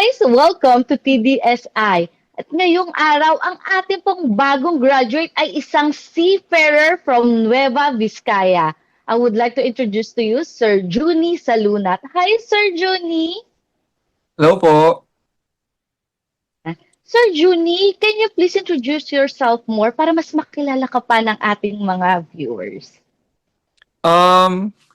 guys! Welcome to TDSI. At ngayong araw, ang ating pong bagong graduate ay isang seafarer from Nueva Vizcaya. I would like to introduce to you Sir Juni Salunat. Hi, Sir Juni! Hello po. Sir Juni, can you please introduce yourself more para mas makilala ka pa ng ating mga viewers?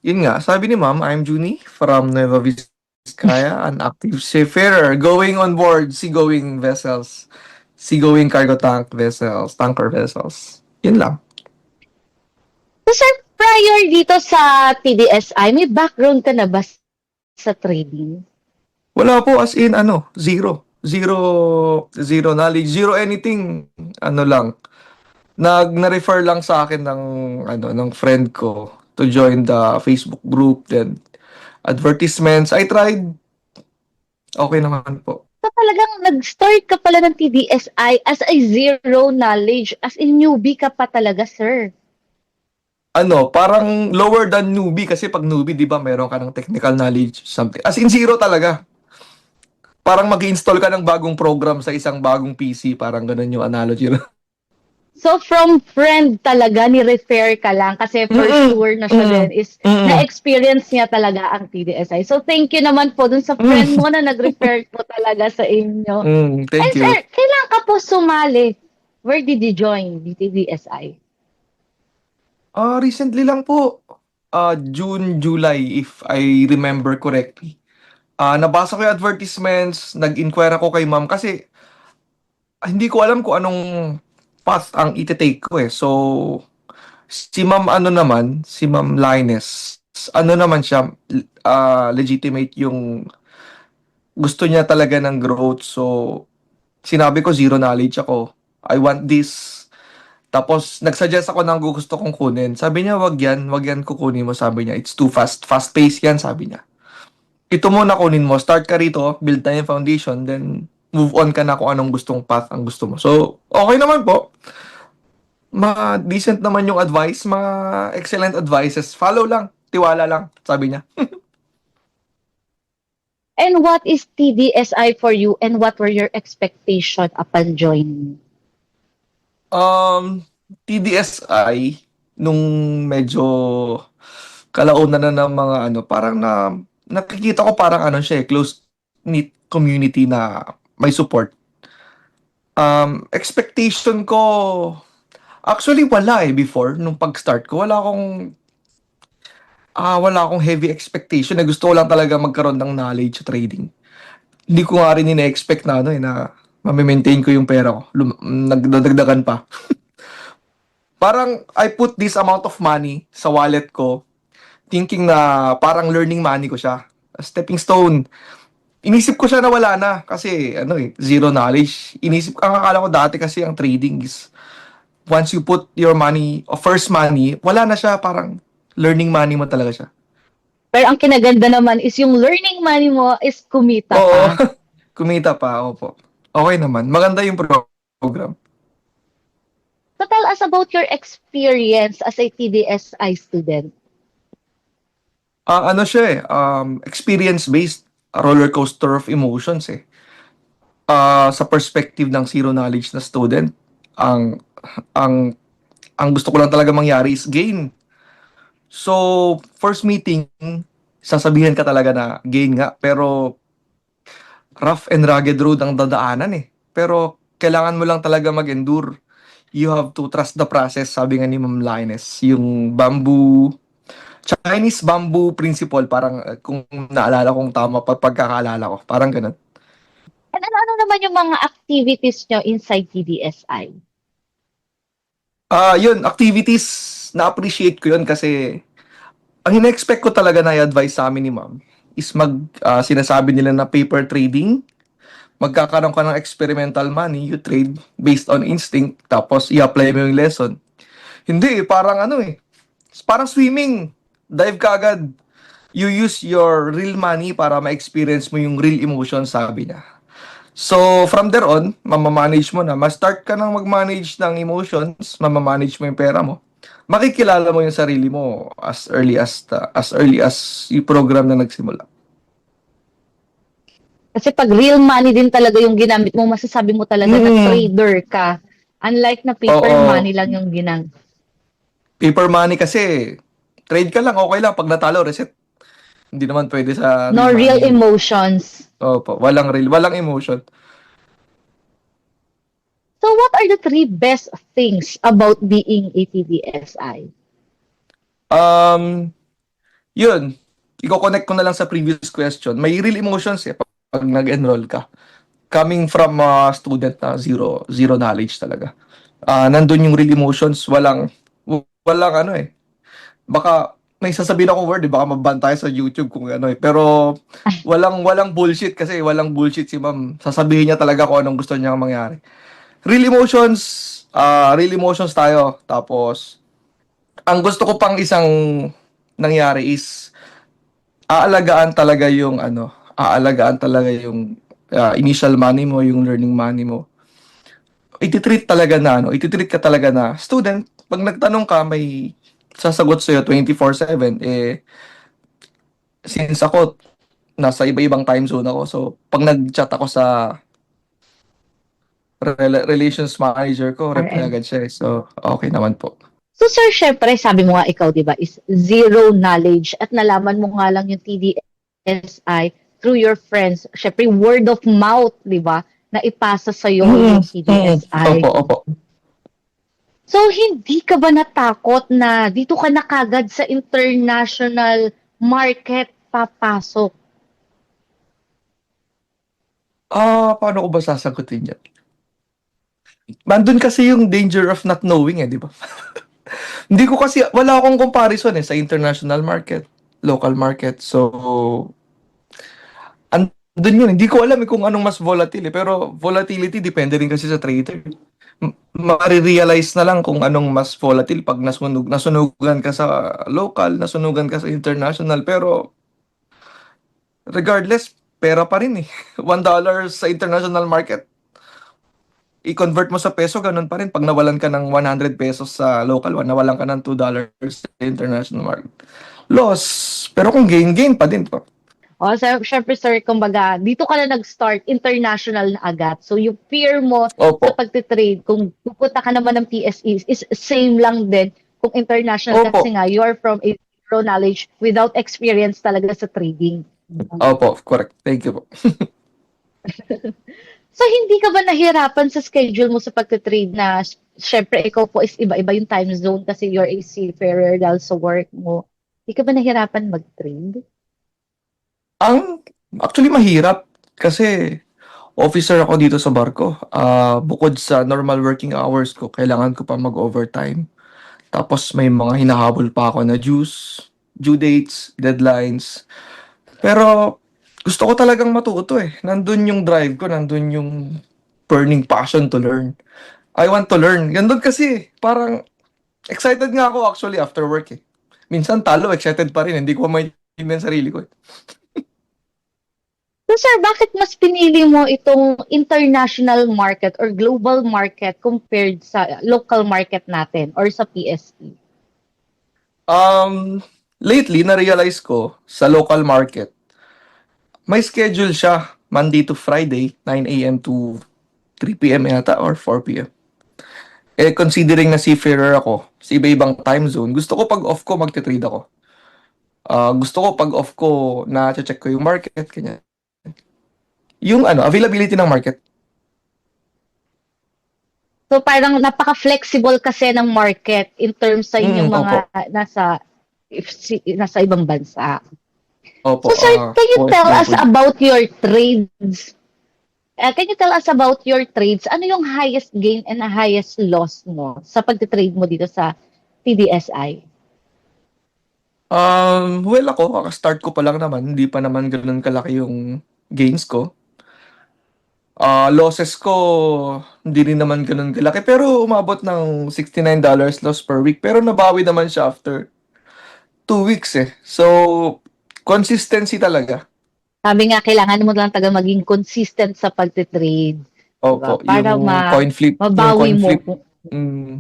Yun nga, sabi ni Ma'am, I'm Juni from Nueva Vizcaya, an active seafarer going on board seagoing vessels, seagoing cargo vessels, tanker vessels. Yun lang. So, sir, prior dito sa TDSI, may background ka na ba sa trading? Wala po as in zero. Zero knowledge, zero anything. Ano lang. Na-refer lang sa akin ng friend ko to join the Facebook group, then advertisements. I tried. Okay naman po. So talagang nag-start ka pala ng TDSI as a zero knowledge, as in newbie ka pa talaga, sir. Parang lower than newbie kasi pag newbie, 'di ba, meron ka ng technical knowledge, something. As in zero talaga. Parang mag-install ka ng bagong program sa isang bagong PC, parang ganun yung analogy. So from friend talaga, ni-refer ka lang kasi for sure na siya din is na-experience niya talaga ang TDSI. So thank you naman po dun sa friend mo na nag-refer po talaga sa inyo. And Thank sir, you. kailan ka po sumali? Where did you join the TDSI? Recently lang po. June, July, if I remember correctly. Nabasa ko yung advertisements, nag-inquire ako kay ma'am kasi hindi ko alam kung anong path ang iti-take ko eh. So, si ma'am si ma'am Linus, naman siya, legitimate yung gusto niya talaga ng growth. So, sinabi ko zero knowledge ako. I want this. Tapos, nagsuggest ako ng gusto kong kunin. Sabi niya, wag yan kukunin mo. Sabi niya, it's too fast. Fast-paced yan, sabi niya. Ito muna kunin mo. Start ka rito, build na yung foundation, then move on ka na kung anong gustong path ang gusto mo. So, okay naman po. Decent naman yung advice, mga excellent advices. Follow lang, tiwala lang, sabi niya. And what is TDSI for you and what were your expectations upon joining? TDSI, nung medyo kalaunan na ng mga parang nakikita ko parang siya close-knit community na may support. Expectation ko, actually wala before, nung pag-start ko, wala akong heavy expectation na gusto ko lang talaga magkaroon ng knowledge sa trading. Hindi ko nga rin ina-expect na na ma-maintain ko yung pera ko. Nagdadagdagan pa. Parang I put this amount of money sa wallet ko thinking na parang learning money ko siya. A stepping stone. Inisip ko siya na wala na kasi zero knowledge. Ang akala ko dati kasi ang trading is once you put your money or first money, wala na siya, parang learning money mo talaga siya. Pero ang kinaganda naman is yung learning money mo is kumita Oo, pa. kumita pa, opo. Okay naman. Maganda yung program. So tell us about your experience as a TDSI student. Siya experience-based roller coaster of emotions eh. Sa perspective ng zero knowledge na student, ang ang ang gusto ko lang talaga mangyari is gain. So, first meeting, sasabihin ka talaga na gain nga, pero rough and rugged road ang dadaanan eh. Pero kailangan mo lang talaga mag-endure. You have to trust the process, sabi nga ni Ma'am Linus. Yung Chinese bamboo principle, parang kung naalala kong tama pagkakaalala ko, parang ganun. And ano naman yung mga activities nyo inside TDSI? Yun, activities, na-appreciate ko yun kasi ang ina-expect ko talaga na i-advise sa amin ni ma'am is sinasabi nila na paper trading, magkakaroon ka ng experimental money, you trade based on instinct, tapos i-apply mo yung lesson. Hindi, parang parang swimming, dive ka agad. You use your real money para ma-experience mo yung real emotion, sabi niya. So, from there on, mamamanage mo na. Ma-start ka nang mag-manage ng emotions, mamamanage mo yung pera mo. Makikilala mo yung sarili mo as early as yung program na nagsimula. Kasi pag real money din talaga yung ginamit mo, masasabi mo talaga na Mm, trader ka. Unlike na paper oo. money lang yung ginang. Paper money kasi, trade ka lang, okay lang. Pag natalo, reset. Hindi naman pwede sa No real real money yun. emotions. Opo, walang real, walang emotion. So what are the three best things about being a TDSI? Um, Yun, i-connect ko na lang sa previous question. May real emotions eh pag nag-enroll ka. Coming from a student na zero knowledge talaga. Nandun yung real emotions, walang ano eh. Baka may sasabihin akong word, eh, baka maban tayo sa YouTube kung ano eh. Pero walang bullshit kasi walang bullshit si ma'am. Sasabihin niya talaga kung anong gusto niya mangyari. Real emotions tayo. Tapos, ang gusto ko pang isang nangyari is aalagaan talaga yung initial money mo, yung learning money mo. Ititreat ka talaga na student. Pag nagtanong ka, may sasagot sa'yo 24/7. Since ako, nasa iba-ibang time zone ako. So, pag nag-chat ako sa relations manager ko, reply RM. agad siya. So, okay naman po. So sir, syempre, sabi mo nga ikaw, di ba, is zero knowledge at nalaman mo nga lang yung TDSI through your friends. Syempre, word of mouth, di ba, na ipasa sa'yo Mm, yung mm. Opo, TDSI. opo. So, hindi ka ba natakot na dito ka na kagad sa international market papasok? Paano ko ba sasagutin yan? Nandun kasi yung danger of not knowing eh, di ba? Hindi ko kasi, wala akong comparison eh sa international market, local market. So, andun yun. Hindi ko alam eh kung anong mas volatile eh. Pero volatility depende rin kasi sa trader. Marirealize na lang kung anong mas volatile pag nasunugan ka sa local, nasunugan ka sa international. Pero regardless, pera pa rin eh. $1 sa international market, i-convert mo sa peso, ganun pa rin. Pag nawalan ka ng 100 pesos sa local one, nawalan ka ng $2 sa international market. Loss. Pero kung gain pa din po. O, syempre sir, kumbaga, dito ka na nag-start, international na agad. So, yung fear mo sa Opo. pagtitrade, kung pupunta ka naman ng PSE, is same lang din kung international Opo. kasi nga, you are from a zero knowledge without experience talaga sa trading. Opo. Correct. Thank you po. So, hindi ka ba nahirapan sa schedule mo sa pagtitrade na, syempre, ikaw po is iba-iba yung time zone kasi you're a seafarer dahil sa work mo. Hindi ka ba nahirapan mag-trade? Ang actually mahirap kasi officer ako dito sa barko. Bukod sa normal working hours ko, kailangan ko pa mag-overtime. Tapos may mga hinahabol pa ako na due dates, deadlines. Pero gusto ko talagang matuto eh. Nandun yung drive ko, nandun yung burning passion to learn. I want to learn. Gandun kasi, parang excited nga ako actually after work eh. Minsan talo, excited pa rin. Hindi ko maintindihan sarili ko eh. So sir, bakit mas pinili mo itong international market or global market compared sa local market natin or sa PSE? Um, Lately, na-realize ko sa local market, may schedule siya Monday to Friday, 9 a.m. to 3 p.m. yata or 4 p.m. Considering na seafarer ako, sa iba-ibang time zone, gusto ko pag off ko, magte-trade ako. Gusto ko pag off ko, na-check ko yung market, kanya. Yung availability ng market. So parang napaka-flexible kasi ng market in terms sa inyong mga Opo. nasa ibang bansa. Opo, So sir, can you tell us OFW. about your trades? Can you tell us about your trades? Ano yung highest gain and highest loss mo sa pagtitrade mo dito sa TDSI? Well ako, kaka-start ko pa lang naman, hindi pa naman ganoon kalaki yung gains ko. Losses ko, hindi rin naman ganoon kalaki, pero umabot ng $69 loss per week. Pero nabawi naman siya after 2 weeks eh. So, consistency talaga. Sabi nga, kailangan mo lang taga maging consistent sa pagtitrade. Opo, Diba? Para yung mabawi coin mo. flip, mm,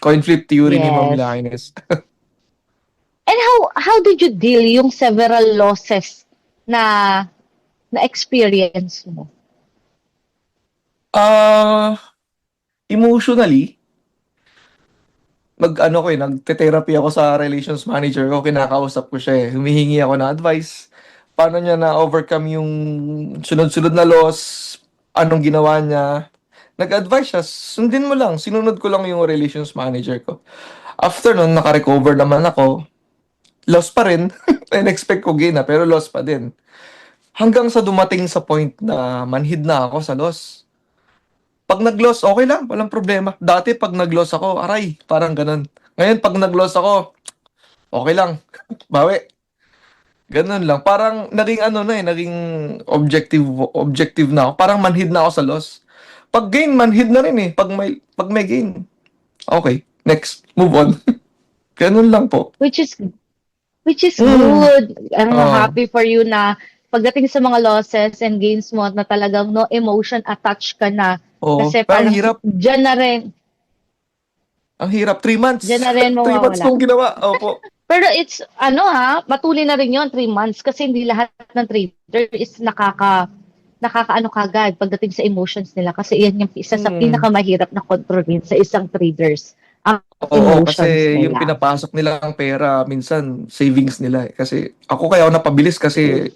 coin flip theory ni Ma'am Yes. Laines. And how did you deal yung several losses na na experience mo? Ah, emotionally, ano ko nagte-therapy ako sa relations manager ko, kinakausap ko siya eh. Humihingi ako ng advice. Paano niya na-overcome yung sunod-sunod na loss, anong ginawa niya. Nag-advise siya, sundin mo lang, sinunod ko lang yung relations manager ko. After nun, naka-recover naman ako. Loss pa rin. In-expect ko gain na, pero loss pa din. Hanggang sa dumating sa point na manhid na ako sa loss. Pag nag-loss, okay lang, walang problema. Dati pag nag-loss ako, aray, parang ganun. Ngayon, pag nag-loss ako, okay lang, bawi. Ganun lang. Parang naging ano na naging objective na ako. Parang manhid na ako sa loss. Pag gain, manhid na rin eh. Pag may gain, okay, next, move on. Ganun lang po. Which is Which is Mm. good. I'm Oo. happy for you na pagdating sa mga losses and gains mo na talagang no emotion attached ka na. Oo. Kasi Pero ang parang hirap. Ang hirap. 3 months. dyan na rin 3 months mawawala. kong ginawa. Opo. Pero it's, matuloy na rin yon 3 months kasi hindi lahat ng trader is nakakaano kagad pagdating sa emotions nila kasi yan yung isa sa Hmm. pinakamahirap na kontrolin sa isang traders, ang Oo, emotions kasi yung nila. pinapasok nilang pera, minsan savings nila eh. Kasi ako kaya ako napabilis kasi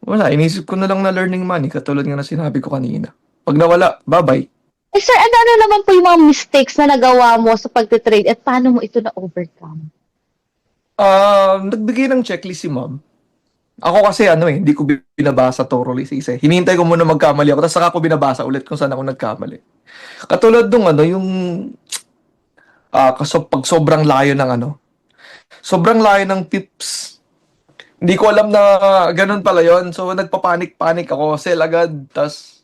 wala, inisip ko na lang na learning money, katulad nga na sinabi ko kanina. Pag nawala, bye-bye. Eh sir, ano naman po yung mga mistakes na nagawa mo sa pagtitrade at paano mo ito na-overcome? Nagbigay ng checklist si ma'am. Ako kasi hindi ko binabasa thoroughly sa isa. Hinihintay ko muna magkamali ako, tapos saka ko binabasa ulit kung saan ako nagkamali. Katulad nung yung pag sobrang layo ng sobrang layo ng tips. Hindi ko alam na ganun pala yon. So nagpapanik-panik ako, sell agad, tas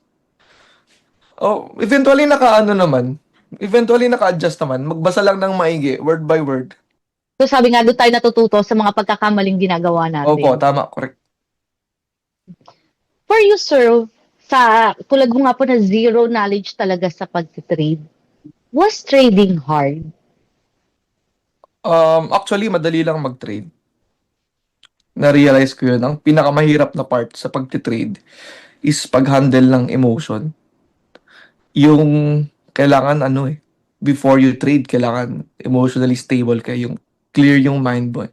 eventually naman. Eventually naka-adjust naman. Magbasa lang ng maigi, word by word. So sabi nga doon tayo natututo sa mga pagkakamaling ginagawa Opo, natin. tama, correct. For you, sir, tulad mo nga po na zero knowledge talaga sa pagtitrade, was trading hard? Actually, madali lang mag-trade. Na-realize ko yun. Ang pinakamahirap na part sa pagtitrade is pag-handle ng emotion. Yung kailangan before you trade, kailangan emotionally stable ka, yung clear yung mind mo.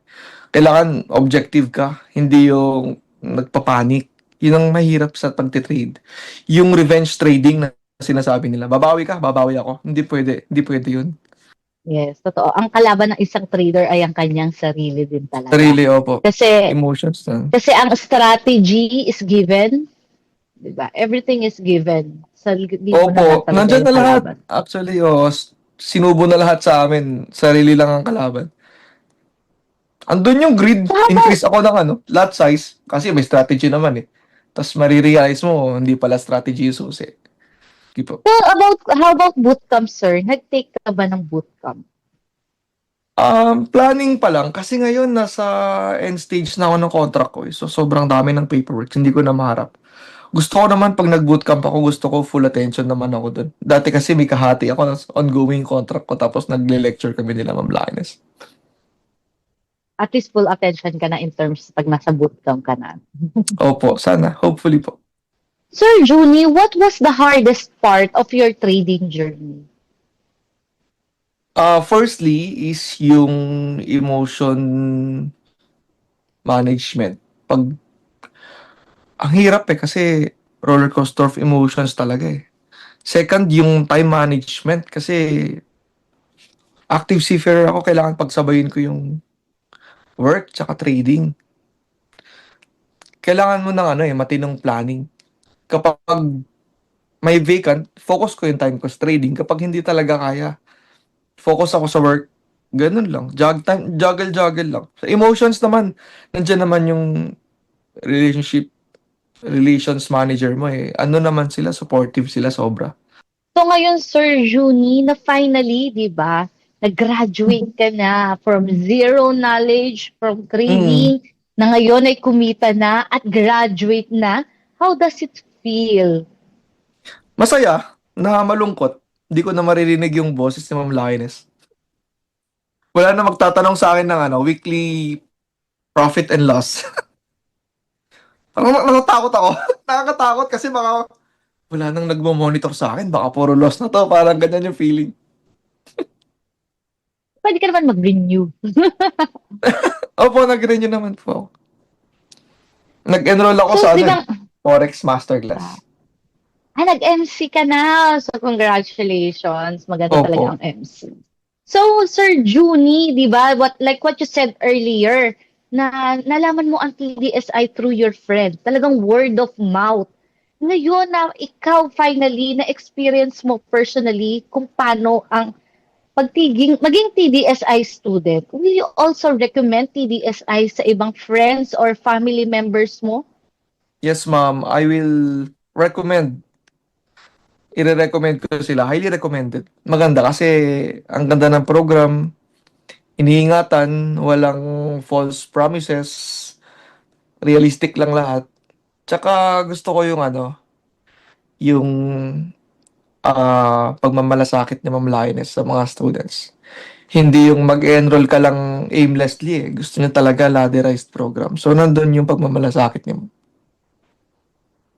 Kailangan objective ka, hindi yung nagpapanik. Yun ang mahirap sa pagtitrade. Yung revenge trading na sinasabi nila, babawi ka, babawi ako. Hindi pwede yun. Yes, totoo. Ang kalaban ng isang trader ay ang kanyang sarili din talaga. Sarili, opo. Kasi Emotions na. kasi ang strategy is given, 'di ba? Everything is given. Sarili mo na lang Opo, talaga nandyan yung na lahat. kalaban. Actually, sinubo na lahat sa amin. Sarili lang ang kalaban. Andun yung greed. So how about Increase ako ng lot size. Kasi may strategy naman eh. Tapos marirealize mo, hindi pala strategy yung susi. Sige po. so about how about bootcamp, sir? Nag-take ka ba ng bootcamp? Planning pa lang. Kasi ngayon, nasa end stage na ako ng contract ko eh. So, sobrang dami ng paperwork. Hindi ko na maharap. Gusto ko naman, pag nag-bootcamp ako, gusto ko full attention naman ako dun. Dati kasi may kahati ako ng ongoing contract ko. Tapos nagle-lecture kami nila, Ma'am Laines. At least full attention ka na in terms pag nasa bootcamp ka na. Opo, sana. Hopefully po. Sir Juni, what was the hardest part of your trading journey? Firstly is yung emotion management. Ang hirap kasi roller coaster of emotions talaga eh. Second, yung time management kasi active seafarer ako, kailangan pagsabayin ko yung work tsaka trading. Kailangan mo ng matinong planning. Kapag may vacant, focus ko yung time ko sa trading. Kapag hindi talaga kaya, focus ako sa work. Ganun lang. Juggle lang. Sa emotions naman, nandiyan naman yung relations manager mo eh. Ano naman sila, supportive sila sobra. So ngayon, Sir Juni, na finally, di ba, nag-graduate ka na from zero knowledge, from Mm. trading, na ngayon ay kumita na at graduate na. How does it feel? Masaya, na malungkot. Hindi ko na maririnig yung boses ni Ma'am Laines. Wala na magtatanong sa akin ng weekly profit and loss. Parang natatakot ako. Nakakatakot kasi baka wala nang nagmo-monitor sa akin. Baka puro loss na to. Parang ganyan yung feeling. Pwede ka naman mag-renew. Opo, nag-renew naman po ako. Nag-enroll ako So, sa di ano eh, ba, Forex Masterclass. nag-MC ka na. So, congratulations. Maganda Opo. talaga ang MC. So, Sir Juni, di ba, what you said earlier, na nalaman mo ang TDSI through your friend. Talagang word of mouth. Ngayon na ikaw finally na-experience mo personally kung paano ang maging TDSI student, will you also recommend TDSI sa ibang friends or family members mo? Yes, ma'am. I will recommend. I-recommend ko sila. Highly recommended. Maganda kasi ang ganda ng program. Iniingatan. Walang false promises. Realistic lang lahat. Tsaka gusto ko yung ano, yung pagmamalasakit ni Ma'am Lioness sa mga students. Hindi yung mag-enroll ka lang aimlessly eh. Gusto niya talaga ladderized program. So, nandun yung pagmamalasakit niya.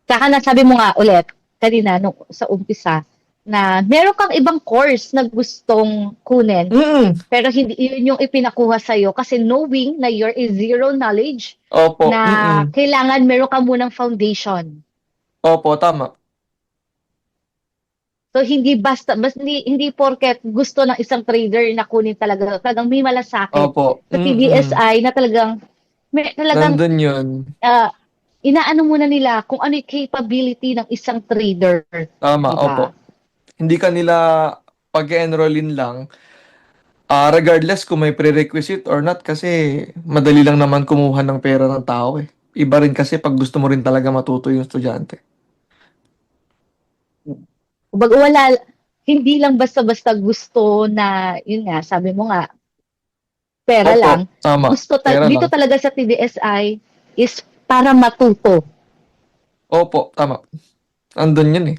Saka nasabi mo nga ulit, kanina nung, sa umpisa, na meron kang ibang course na gustong kunin, Mm, pero hindi yun yung ipinakuha sa'yo kasi knowing na you're a zero knowledge, opo, na mm, kailangan meron ka munang foundation. opo, tama. So hindi basta hindi porket gusto ng isang trader na kunin talagang may malasakit Opo, sa mm, TDSI na talagang nandun yun. ah, inaano muna nila kung ano yung capability ng isang trader, Tama, 'di opo. ba? Hindi ka nila pag-enrollin lang, regardless kung may prerequisite or not, kasi madali lang naman kumuha ng pera ng tao eh. Iba rin kasi pag gusto mo rin talaga matuto yung estudyante. Kumbaga hindi lang basta-basta gusto na yun nga, sabi mo nga, pera Opo, lang. tama. Pera Dito lang. talaga sa TDSI is para matuto. Opo, tama. Andun yun eh.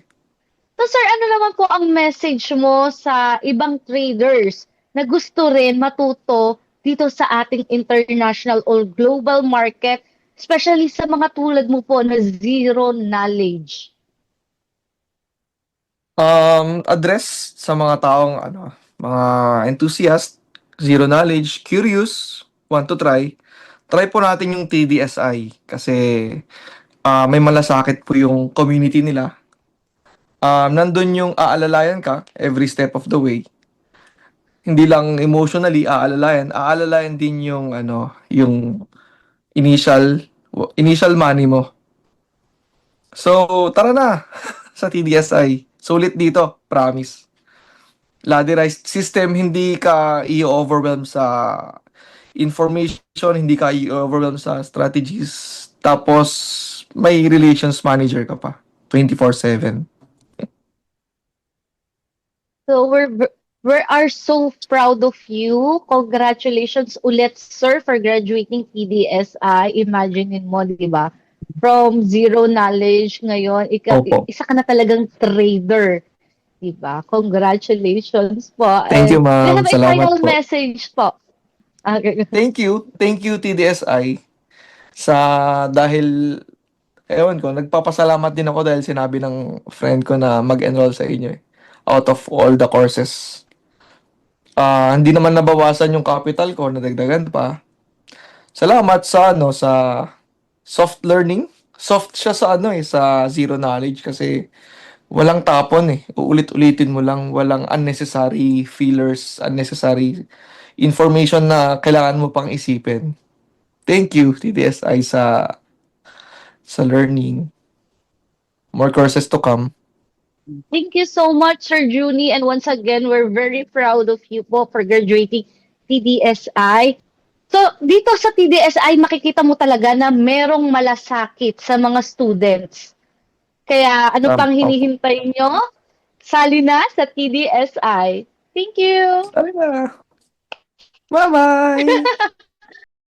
So sir, ano naman po ang message mo sa ibang traders na gusto rin matuto dito sa ating international or global market, especially sa mga tulad mo po na zero knowledge? Address sa mga taong ano, mga enthusiast, zero knowledge, curious, want to try. Try po natin yung TDSI kasi may malasakit po yung community nila. Nandun yung aalalayan ka every step of the way. Hindi lang emotionally aalalayan din yung ano, yung initial money mo. So, tara na sa TDSI. Sulit dito, promise. Ladderized system, hindi ka i-overwhelm sa information, hindi ka i-overwhelm sa strategies. Tapos, may relations manager ka pa. 24/7. So we are so proud of you. Congratulations ulit, sir, for graduating PDSI. Imagine mo, di ba? From zero knowledge ngayon, Opo. isa ka na talagang trader, di ba? Congratulations po. Thank you, And do you ma'am. have a Salamat final po. message po? Okay. Thank you. Thank you, TDSI. Sa dahil, ewan ko, nagpapasalamat din ako dahil sinabi ng friend ko na mag-enroll sa inyo eh. Out of all the courses. Hindi naman nabawasan yung capital ko, nadagdagan pa. Salamat sa ano, sa soft learning. Soft siya sa ano eh, sa zero knowledge kasi walang tapon eh. Uulit-ulitin mo lang, walang unnecessary fillers, unnecessary information na kailangan mo pang isipin. Thank you, TDSI, sa learning. More courses to come. Thank you so much, Sir Junie. And once again, we're very proud of you po for graduating TDSI. So, dito sa TDSI, makikita mo talaga na merong malasakit sa mga students. Kaya ano pang Opo. hinihintay nyo? Sali na sa TDSI. Thank you! Sorry na. Bye-bye!